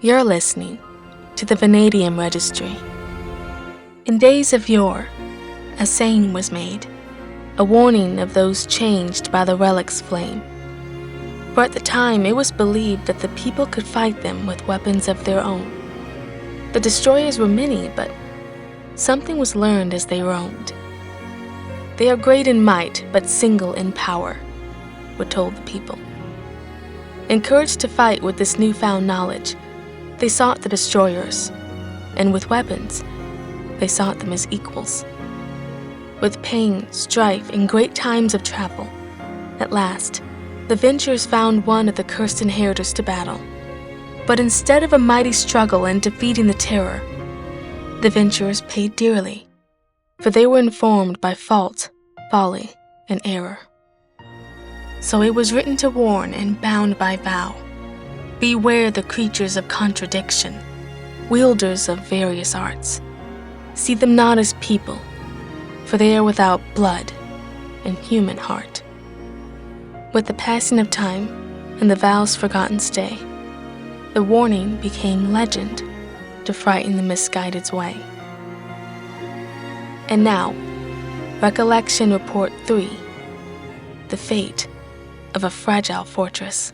You're listening to the Vanadium Registry. In days of yore, a saying was made, a warning of those changed by the relic's flame. For at the time, it was believed that the people could fight them with weapons of their own. The destroyers were many, but something was learned as they roamed. They are great in might, but single in power, were told the people. Encouraged to fight with this newfound knowledge, they sought the destroyers, and with weapons, they sought them as equals. With pain, strife, and great times of travel, at last, the venturers found one of the cursed inheritors to battle. But instead of a mighty struggle and defeating the terror, the venturers paid dearly, for they were informed by fault, folly, and error. So it was written to warn and bound by vow, beware the creatures of contradiction, wielders of various arts. See them not as people, for they are without blood and human heart. With the passing of time and the vow's forgotten stay, the warning became legend to frighten the misguided's way. And now, Recollection Report 3, the fate of a fragile fortress.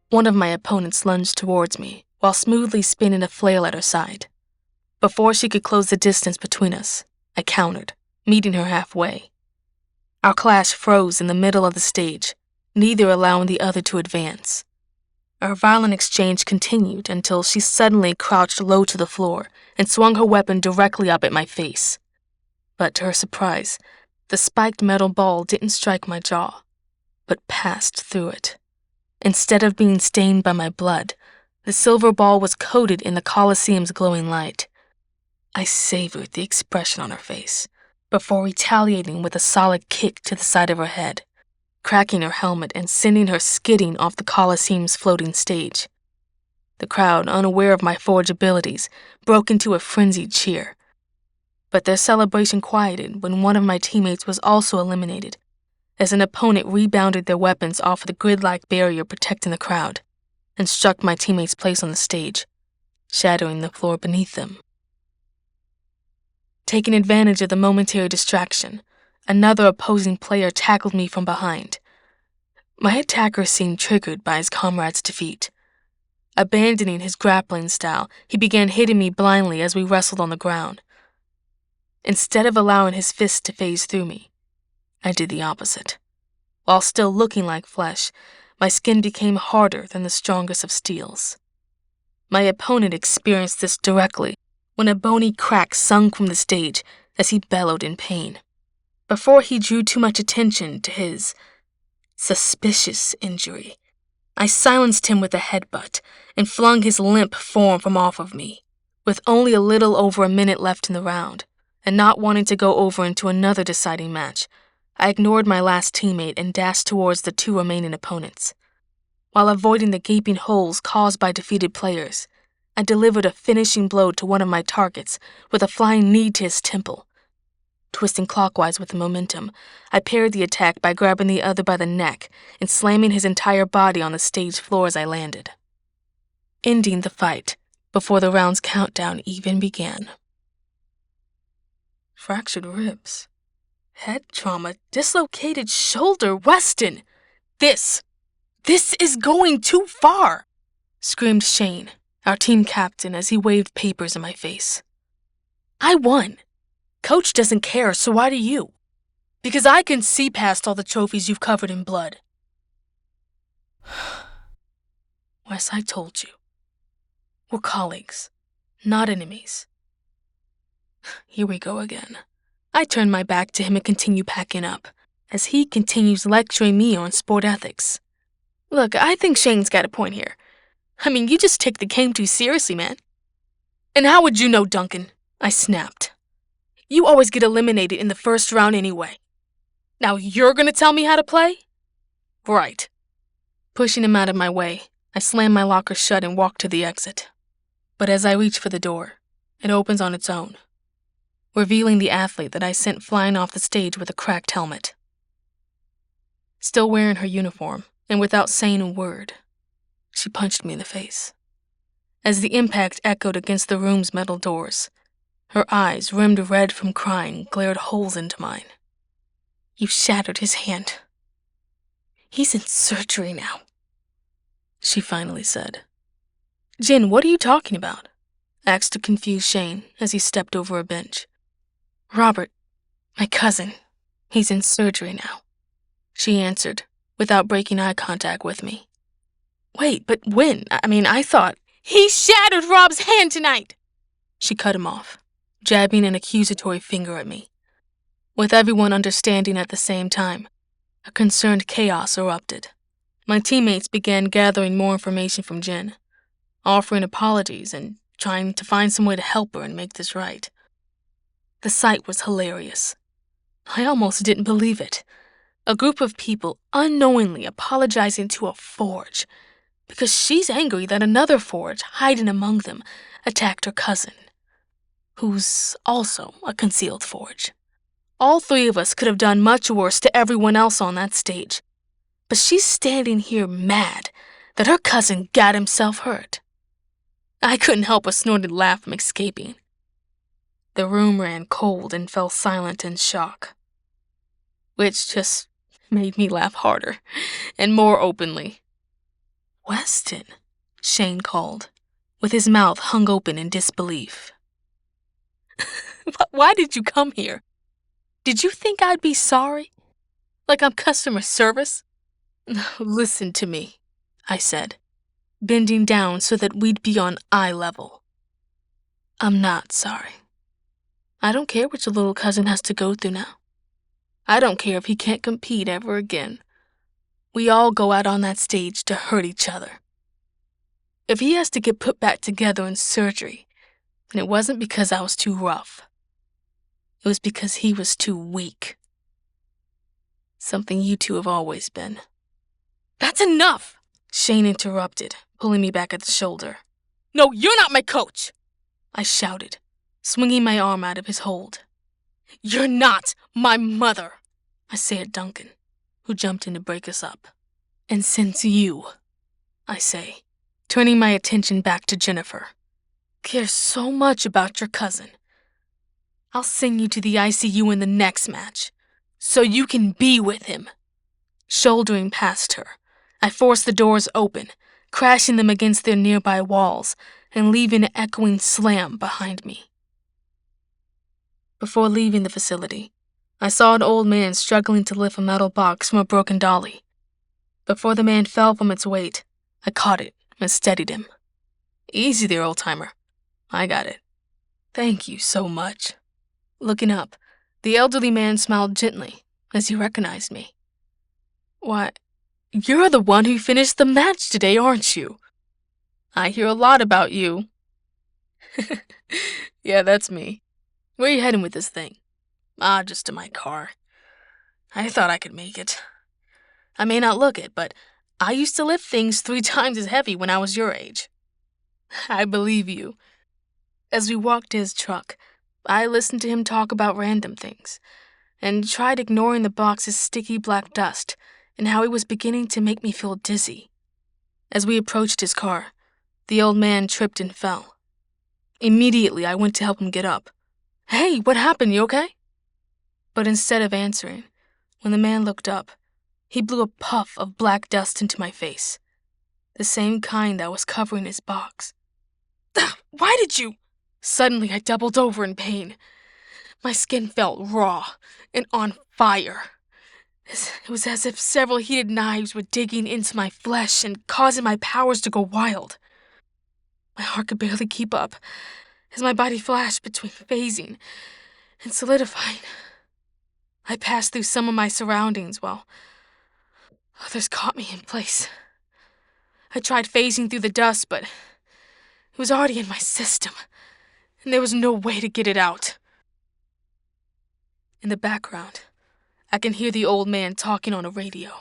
One of my opponents lunged towards me while smoothly spinning a flail at her side. Before she could close the distance between us, I countered, meeting her halfway. Our clash froze in the middle of the stage, neither allowing the other to advance. Our violent exchange continued until she suddenly crouched low to the floor and swung her weapon directly up at my face. But to her surprise, the spiked metal ball didn't strike my jaw, but passed through it. Instead of being stained by my blood, the silver ball was coated in the Colosseum's glowing light. I savored the expression on her face, before retaliating with a solid kick to the side of her head, cracking her helmet and sending her skidding off the Colosseum's floating stage. The crowd, unaware of my forge abilities, broke into a frenzied cheer. But their celebration quieted when one of my teammates was also eliminated, as an opponent rebounded their weapons off the grid-like barrier protecting the crowd, and struck my teammate's place on the stage, shattering the floor beneath them. Taking advantage of the momentary distraction, another opposing player tackled me from behind. My attacker seemed triggered by his comrade's defeat. Abandoning his grappling style, he began hitting me blindly as we wrestled on the ground. Instead of allowing his fists to phase through me, I did the opposite. While still looking like flesh, my skin became harder than the strongest of steels. My opponent experienced this directly when a bony crack sung from the stage as he bellowed in pain. Before he drew too much attention to his suspicious injury, I silenced him with a headbutt and flung his limp form from off of me. With only a little over a minute left in the round, and not wanting to go over into another deciding match, I ignored my last teammate and dashed towards the two remaining opponents. While avoiding the gaping holes caused by defeated players, I delivered a finishing blow to one of my targets with a flying knee to his temple. Twisting clockwise with the momentum, I parried the attack by grabbing the other by the neck and slamming his entire body on the stage floor as I landed, ending the fight before the round's countdown even began. Fractured ribs, head trauma, dislocated shoulder, Westen! This is going too far! Screamed Shane, our team captain, as he waved papers in my face. I won. Coach doesn't care, so why do you? Because I can see past all the trophies you've covered in blood. Wes, I told you. We're colleagues, not enemies. Here we go again. I turn my back to him and continue packing up, as he continues lecturing me on sport ethics. Look, I think Shane's got a point here. I mean, you just take the game too seriously, man. And how would you know, Duncan? I snapped. You always get eliminated in the first round anyway. Now you're gonna tell me how to play? Right. Pushing him out of my way, I slammed my locker shut and walked to the exit. But as I reach for the door, it opens on its own, revealing the athlete that I sent flying off the stage with a cracked helmet. Still wearing her uniform, and without saying a word, she punched me in the face. As the impact echoed against the room's metal doors, her eyes, rimmed red from crying, glared holes into mine. "You shattered his hand. He's in surgery now," she finally said. "Jin, what are you talking about?" asked a confused Shane as he stepped over a bench. "Robert, my cousin, he's in surgery now," she answered, without breaking eye contact with me. "Wait, but when? I thought—" "He shattered Rob's hand tonight!" She cut him off, jabbing an accusatory finger at me. With everyone understanding at the same time, a concerned chaos erupted. My teammates began gathering more information from Jin, offering apologies and trying to find some way to help her and make this right. The sight was hilarious. I almost didn't believe it. A group of people unknowingly apologizing to a forge because she's angry that another forge, hiding among them, attacked her cousin, who's also a concealed forge. All three of us could have done much worse to everyone else on that stage, but she's standing here mad that her cousin got himself hurt. I couldn't help a snorted laugh from escaping. The room ran cold and fell silent in shock, which just made me laugh harder and more openly. "Westen," Shane called, with his mouth hung open in disbelief. "Why did you come here? Did you think I'd be sorry? Like I'm customer service?" "Listen to me," I said, bending down so that we'd be on eye level. "I'm not sorry. I don't care what your little cousin has to go through now. I don't care if he can't compete ever again. We all go out on that stage to hurt each other. If he has to get put back together in surgery, then it wasn't because I was too rough. It was because he was too weak. Something you two have always been." "That's enough!" Shane interrupted, pulling me back at the shoulder. "No, you're not my coach!" I shouted, swinging my arm out of his hold. "You're not my mother!" I say at Duncan, who jumped in to break us up. "And since you," I say, turning my attention back to Jennifer, "care so much about your cousin, I'll send you to the ICU in the next match, so you can be with him." Shouldering past her, I forced the doors open, crashing them against their nearby walls and leaving an echoing slam behind me. Before leaving the facility, I saw an old man struggling to lift a metal box from a broken dolly. Before the man fell from its weight, I caught it and steadied him. "Easy there, old-timer. I got it. Thank you so much." Looking up, the elderly man smiled gently as he recognized me. "Why, you're the one who finished the match today, aren't you? I hear a lot about you." "Yeah, that's me. Where are you heading with this thing?" Just to my car. I thought I could make it. I may not look it, but I used to lift things 3 times as heavy when I was your age." "I believe you." As we walked to his truck, I listened to him talk about random things, and tried ignoring the box's sticky black dust and how it was beginning to make me feel dizzy. As we approached his car, the old man tripped and fell. Immediately, I went to help him get up. "Hey, what happened? You okay?" But instead of answering, when the man looked up, he blew a puff of black dust into my face, the same kind that was covering his box. "Why did you—" Suddenly, I doubled over in pain. My skin felt raw and on fire. It was as if several heated knives were digging into my flesh and causing my powers to go wild. My heart could barely keep up as my body flashed between phasing and solidifying. I passed through some of my surroundings while others caught me in place. I tried phasing through the dust, but it was already in my system, and there was no way to get it out. In the background, I can hear the old man talking on a radio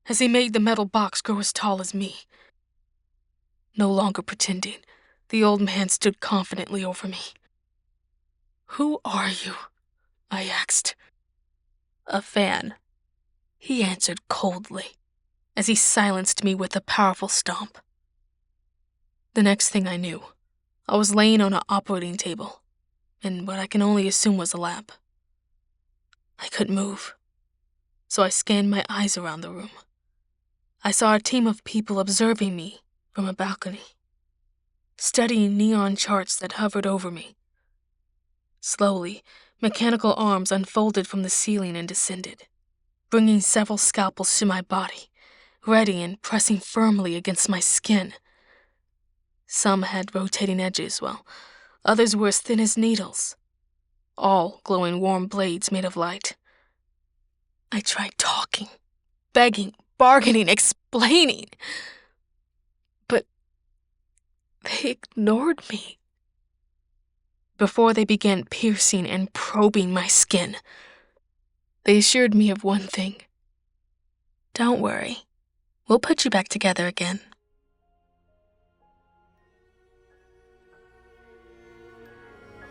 as he made the metal box grow as tall as me. No longer pretending, the old man stood confidently over me. "Who are you?" I asked. "A fan," He answered coldly, as he silenced me with a powerful stomp. The next thing I knew, I was laying on an operating table, in what I can only assume was a lab. I couldn't move, so I scanned my eyes around the room. I saw a team of people observing me from a balcony, studying neon charts that hovered over me. Slowly, mechanical arms unfolded from the ceiling and descended, bringing several scalpels to my body, ready and pressing firmly against my skin. Some had rotating edges, while others were as thin as needles, all glowing warm blades made of light. I tried talking, begging, bargaining, explaining, but they ignored me. Before they began piercing and probing my skin, they assured me of one thing. Don't worry, we'll put you back together again.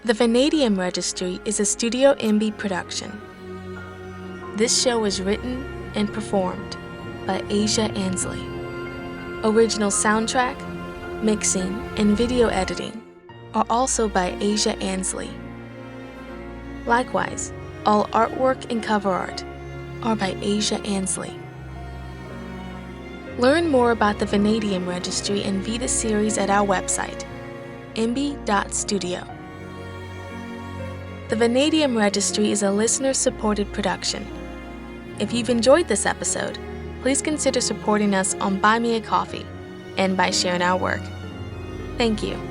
The Vanadium Registry is a Studio Imbe production. This show was written and performed by Asia Ansley. Original soundtrack, mixing, and video editing are also by Asia Ansley. Likewise, all artwork and cover art are by Asia Ansley. Learn more about the Vanadium Registry and view the series at our website, imbe.studio. The Vanadium Registry is a listener-supported production. If you've enjoyed this episode, please consider supporting us on Buy Me a Coffee and by sharing our work. Thank you.